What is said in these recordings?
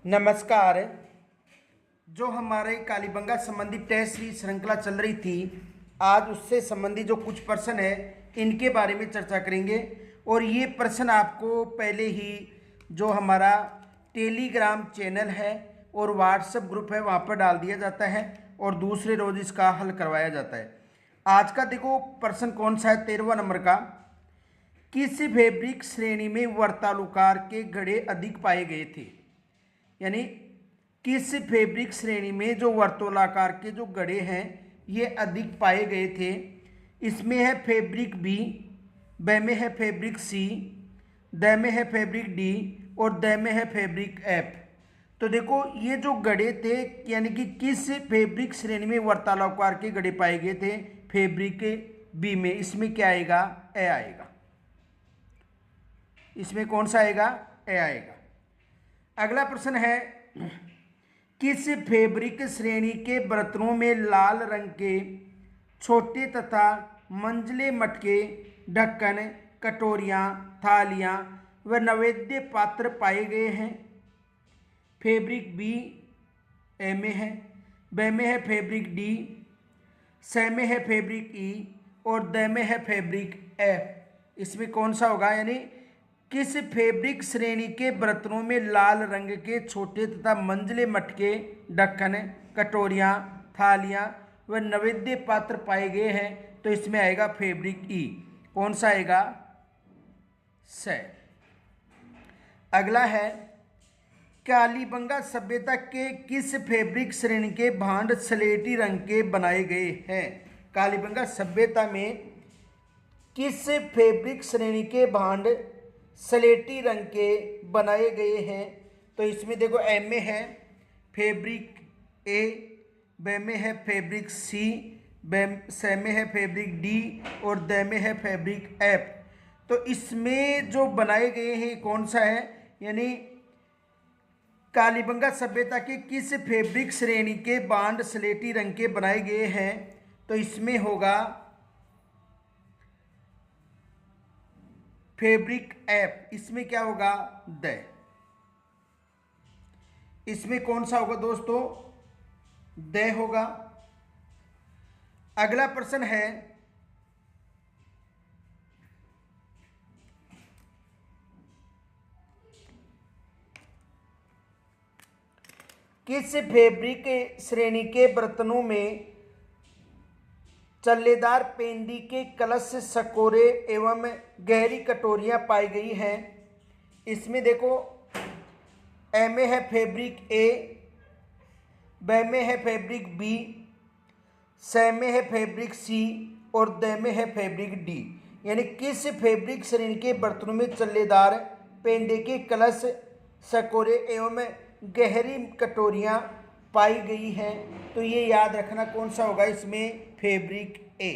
नमस्कार। जो हमारे कालीबंगा संबंधी टेस्ट सीरीज श्रृंखला चल रही थी, आज उससे संबंधी जो कुछ प्रश्न है इनके बारे में चर्चा करेंगे। और ये प्रश्न आपको पहले ही जो हमारा टेलीग्राम चैनल है और व्हाट्सएप ग्रुप है वहाँ पर डाल दिया जाता है और दूसरे रोज इसका हल करवाया जाता है। आज का देखो प्रश्न कौन सा है, 13वां नंबर का। किस फैब्रिक श्रेणी में वर्तालुकार के घड़े अधिक पाए गए थे? यानी किस फैब्रिक श्रेणी में जो वर्तुलाकार के जो गड़े हैं ये अधिक पाए गए थे? इसमें है फैब्रिक बी, ब में है फैब्रिक सी, द में है फैब्रिक डी और द में है फैब्रिक एफ। तो देखो ये जो गड़े थे यानी कि किस फैब्रिक श्रेणी में वर्तालाकार के गड़े पाए गए थे? फैब्रिक बी में। इसमें क्या आएगा? ए आएगा। इसमें कौन सा आएगा? ए आएगा। अगला प्रश्न है, किस फैब्रिक श्रेणी के बर्तनों में लाल रंग के छोटे तथा मंझले मटके, ढक्कन, कटोरियाँ, थालियाँ व नैवेद्य पात्र पाए गए हैं? फैब्रिक बी ए में है, ब में है फैब्रिक डी, स में है फैब्रिक ई और द में है फैब्रिक एफ। इसमें कौन सा होगा? यानी किस फैब्रिक श्रेणी के बर्तनों में लाल रंग के छोटे तथा मंझले मटके, ढक्कन, कटोरियाँ, थालियाँ व नैवेद्य पात्र पाए गए हैं? तो इसमें आएगा फैब्रिक ई। कौन सा आएगा? स। अगला है, कालीबंगा सभ्यता के किस फैब्रिक श्रेणी के भांड स्लेटी रंग के बनाए गए हैं? कालीबंगा सभ्यता में किस फैब्रिक श्रेणी के भांड स्लेटी रंग के बनाए गए हैं? तो इसमें देखो एम में है फैब्रिक ए, ब में है फैब्रिक सी, स में है फैब्रिक डी और द में है फैब्रिक एफ। तो इसमें जो बनाए गए हैं कौन सा है? यानी कालीबंगा सभ्यता के किस फैब्रिक श्रेणी के बांड स्लेटी रंग के बनाए गए हैं? तो इसमें होगा फैब्रिक एफ। इसमें क्या होगा? द। इसमें कौन सा होगा दोस्तों? द होगा। अगला प्रश्न है, किस फैब्रिक श्रेणी के बर्तनों में चल्लेदार पेंदी के कलश, सकोरे एवं गहरी कटोरियाँ पाई गई हैं? इसमें देखो ए में है फैब्रिक ए, ब में है फैब्रिक बी, स में है फैब्रिक सी और द में है फैब्रिक डी। यानी किस फैब्रिक श्रेणी के बर्तनों में चल्लेदार पेंदे के कलश, सकोरे एवं गहरी कटोरियाँ पाई गई हैं? तो ये याद रखना कौन सा होगा? इसमें फैब्रिक ए।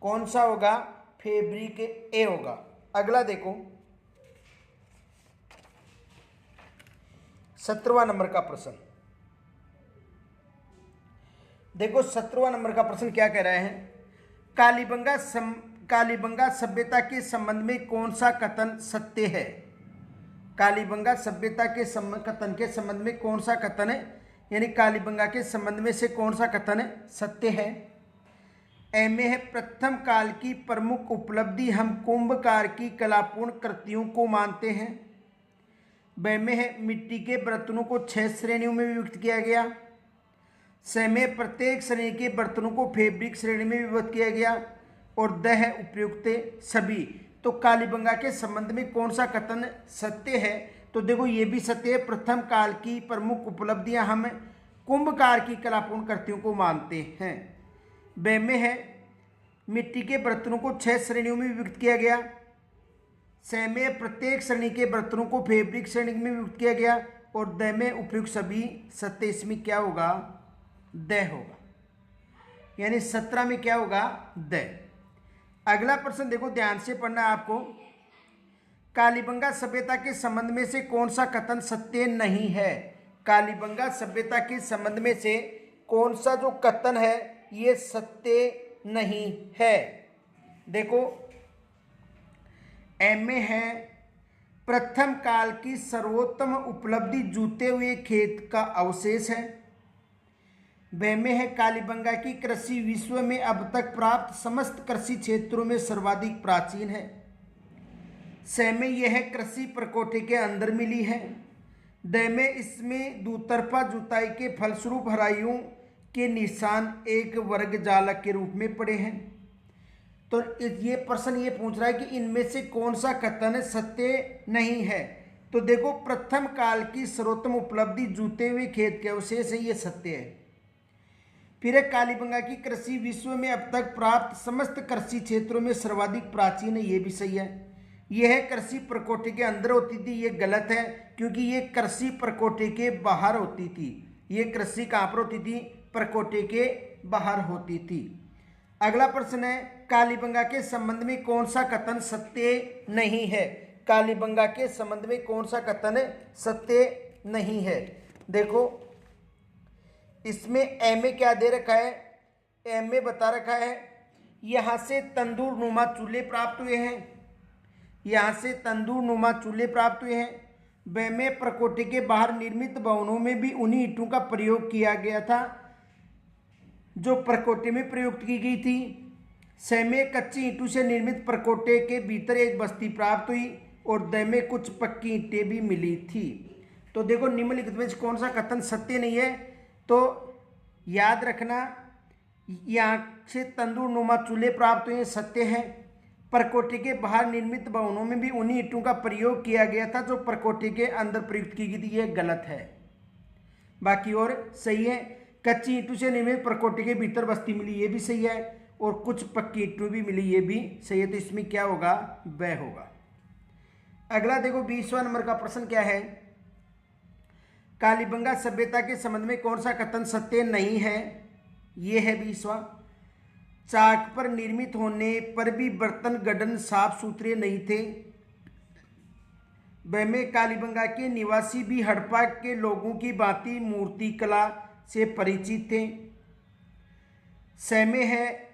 कौन सा होगा? फैब्रिक ए होगा। अगला देखो 17वां नंबर का प्रश्न। देखो 17वां नंबर का प्रश्न क्या कह रहे हैं? कालीबंगा सभ्यता के संबंध में कौन सा कथन सत्य है? कालीबंगा सभ्यता के कथन के संबंध में कौन सा कथन है? यानी कालीबंगा के संबंध में से कौन सा कथन सत्य है? ए में है प्रथम काल की प्रमुख उपलब्धि हम कुंभकार की कलापूर्ण कृतियों को मानते हैं। ब में है मिट्टी के बर्तनों को 6 श्रेणियों में विभक्त किया गया। स में प्रत्येक श्रेणी के बर्तनों को फैब्रिक श्रेणी में विभक्त किया गया और द है उपयुक्त सभी। तो कालीबंगा के संबंध में कौन सा कथन सत्य है? तो देखो ये भी सत्य है, प्रथम काल की प्रमुख उपलब्धियां हम कुंभकार की कलापूर्ण कृतियों को मानते हैं। ब में है मिट्टी के बर्तनों को 6 श्रेणियों में विभक्त किया गया। स में प्रत्येक श्रेणी के बर्तनों को फैब्रिक श्रेणी में विभक्त किया गया और द में उपयुक्त सभी सत्य। इसमें क्या होगा? द होगा। यानी 17 में क्या होगा? द। अगला प्रश्न देखो, ध्यान से पढ़ना है आपको। कालीबंगा सभ्यता के संबंध में से कौन सा कथन सत्य नहीं है? कालीबंगा सभ्यता के संबंध में से कौन सा जो कथन है ये सत्य नहीं है? देखो एम में है प्रथम काल की सर्वोत्तम उपलब्धि जूते हुए खेत का अवशेष है। ब में है कालीबंगा की कृषि विश्व में अब तक प्राप्त समस्त कृषि क्षेत्रों में सर्वाधिक प्राचीन है। स में यह कृषि प्रकोष्ठ के अंदर मिली है। द में इसमें दूतरफा जुताई के फलस्वरूप हराइयों के निशान एक वर्ग जालक के रूप में पड़े हैं। तो ये प्रश्न ये पूछ रहा है कि इनमें से कौन सा कथन सत्य नहीं है। तो देखो, प्रथम काल की सर्वोत्तम उपलब्धि जूते हुए खेत के अवशेष है, ये सत्य है। फिर है कालीबंगा की कृषि विश्व में अब तक प्राप्त समस्त कृषि क्षेत्रों में सर्वाधिक प्राचीन है, ये भी सही है। यह कृषि प्रकोष्ठ के अंदर होती थी, ये गलत है, क्योंकि ये कृषि प्रकोष्ठ के बाहर होती थी। ये कृषि कहाँ पर होती थी? प्रकोष्ठ के बाहर होती थी। अगला प्रश्न है, कालीबंगा के संबंध में कौन सा कथन सत्य नहीं है? कालीबंगा के संबंध में कौन सा कथन सत्य नहीं है? देखो, इसमें एम में क्या दे रखा है? एम में बता रखा है यहाँ से तंदूर नुमा चूल्हे प्राप्त हुए हैं। यहाँ से तंदूर नुमा चूल्हे प्राप्त हुए हैं। ब में प्रकोष्ठ के बाहर निर्मित भवनों में भी उन्हीं ईंटों का प्रयोग किया गया था जो प्रकोष्ठ में प्रयुक्त की गई थी। स में कच्ची ईंटों से निर्मित प्रकोष्ठ के भीतर एक बस्ती प्राप्त हुई और द में कुछ पक्की ईंटें भी मिली थी। तो देखो, निम्नलिखित में कौन सा कथन सत्य नहीं है? तो याद रखना, यहाँ से तंदूर नुमा चूल्हे प्राप्त हुए, सत्य है। प्रकोष्ठ के बाहर निर्मित भवनों में भी उन्हीं ईंटों का प्रयोग किया गया था जो प्रकोष्ठ के अंदर प्रयुक्त की गई थी, यह गलत है। बाकी और सही है। कच्ची ईंटों से निर्मित प्रकोष्ठ के भीतर बस्ती मिली, ये भी सही है। और कुछ पक्की ईंटें भी मिली, ये भी सही है। तो इसमें क्या होगा? ब होगा। अगला देखो, 20वां नंबर का प्रश्न क्या है? कालीबंगा सभ्यता के संबंध में कौन सा कथन सत्य नहीं है? ये है 20वां। चाक पर निर्मित होने पर भी बर्तन गड्ढन साफ सुथरे नहीं थे। ब में कालीबंगा के निवासी भी हड़प्पा के लोगों की भांति मूर्ति कला से परिचित थे। स में है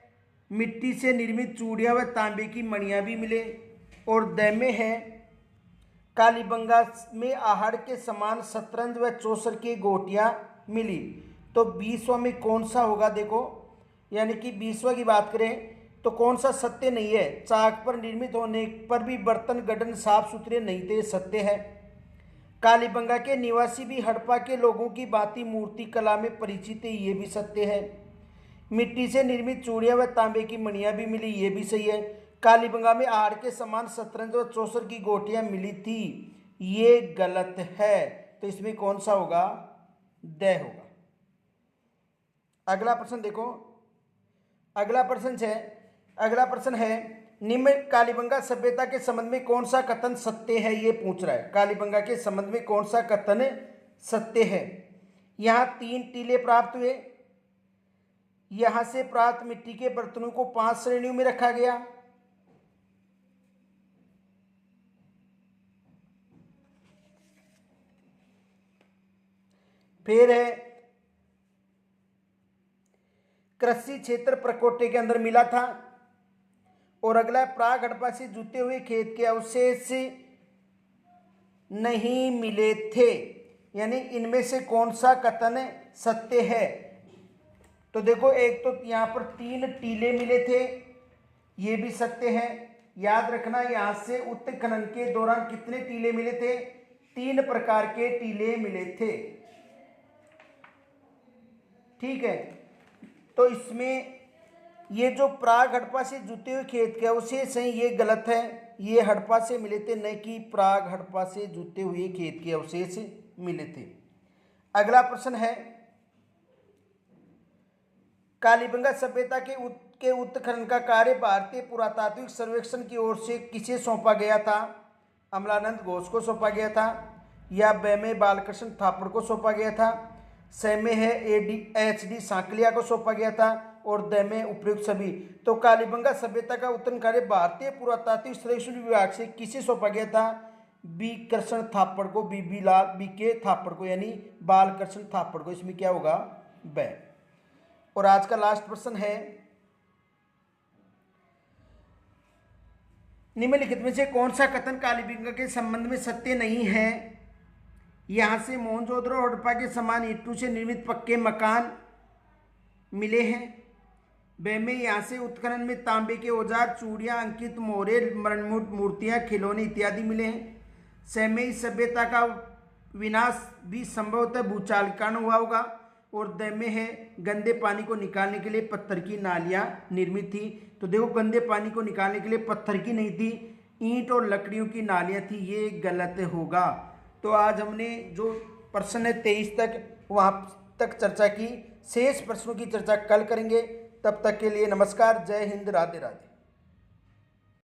मिट्टी से निर्मित चूड़ियाँ व तांबे की मणियाँ भी मिले। और द में है कालीबंगा में आहड़ के समान शतरंज व चौसर की गोटियाँ मिली। तो 20वां में कौन सा होगा? देखो, यानी कि 20वां की बात करें तो कौन सा सत्य नहीं है? चाक पर निर्मित होने पर भी बर्तन गड्ढन साफ सुथरे नहीं थे, सत्य है। कालीबंगा के निवासी भी हड़प्पा के लोगों की भांति मूर्ति कला में परिचित है, ये भी सत्य है। मिट्टी से निर्मित चूड़ियाँ व तांबे की मणियाँ भी मिली, ये भी सही है। कालीबंगा में आहड़ के समान शतरंज व चौसर की गोटियाँ मिली थी, ये गलत है। तो इसमें कौन सा होगा? द होगा। अगला प्रश्न देखो, अगला प्रश्न है निम्न कालीबंगा सभ्यता के संबंध में कौन सा कथन सत्य है? ये पूछ रहा है, कालीबंगा के संबंध में कौन सा कथन सत्य है? यहाँ 3 टीले प्राप्त हुए। यहाँ से प्राप्त मिट्टी के बर्तनों को 5 श्रेणियों में रखा गया। फिर है कृषि क्षेत्र प्रकोष्ठ के अंदर मिला था। और अगला, प्राग हड़प्पा से जुते हुए खेत के अवशेष नहीं मिले थे। यानी इनमें से कौन सा कथन सत्य है? तो देखो, एक तो यहाँ पर 3 टीले मिले थे, ये भी सत्य है। याद रखना, यहाँ से उत्खनन के दौरान कितने टीले मिले थे? 3 प्रकार के टीले मिले थे। ठीक है। तो इसमें ये जो प्राग हड़प्पा से जुते हुए खेत के अवशेष हैं, ये गलत है। ये हड़प्पा से मिले थे, न कि प्राग हड़प्पा से जुते हुए खेत के अवशेष मिले थे। अगला प्रश्न है, कालीबंगा सभ्यता के उत्खनन का कार्य भारतीय पुरातात्विक सर्वेक्षण की ओर से किसे सौंपा गया था? अमलानंद घोष को सौंपा गया था, या ब में बालकृष्ण थापड़ को सौंपा गया था, स में है HD सांकलिया को सौंपा गया था, और द में उपयुक्त सभी। तो कालीबंगा सभ्यता का उत्खनन कार्य भारतीय पुरातात्विक सर्वेक्षण विभाग से किसे सौंपा गया था? बी कृष्ण थापड़ को, BK थापड़ को, यानी बालकृष्ण थापड़ को। इसमें क्या होगा? ब। और आज का लास्ट प्रश्न है, निम्नलिखित में से कौन सा कथन कालीबंगा के संबंध में सत्य नहीं है? यहाँ से मोहनजोदड़ो और हड़प्पा के समान ईंटों से निर्मित पक्के मकान मिले हैं। ब में यहाँ से उत्खनन में तांबे के औजार, चूड़ियाँ, अंकित मोहरे, मरणमूट मूर्तियाँ, खिलौने इत्यादि मिले हैं। स में इस सभ्यता का विनाश भी संभवतः भूचाल के कारण हुआ होगा। और द में है गंदे पानी को निकालने के लिए पत्थर की नालियाँ निर्मित थी। तो देखो, गंदे पानी को निकालने के लिए पत्थर की नहीं थी, ईंट और लकड़ियों की नालियाँ थी, ये गलत होगा। तो आज हमने जो प्रश्न है 23 तक वहाँ तक चर्चा की। शेष प्रश्नों की चर्चा कल करेंगे। तब तक के लिए नमस्कार, जय हिंद, राधे राधे।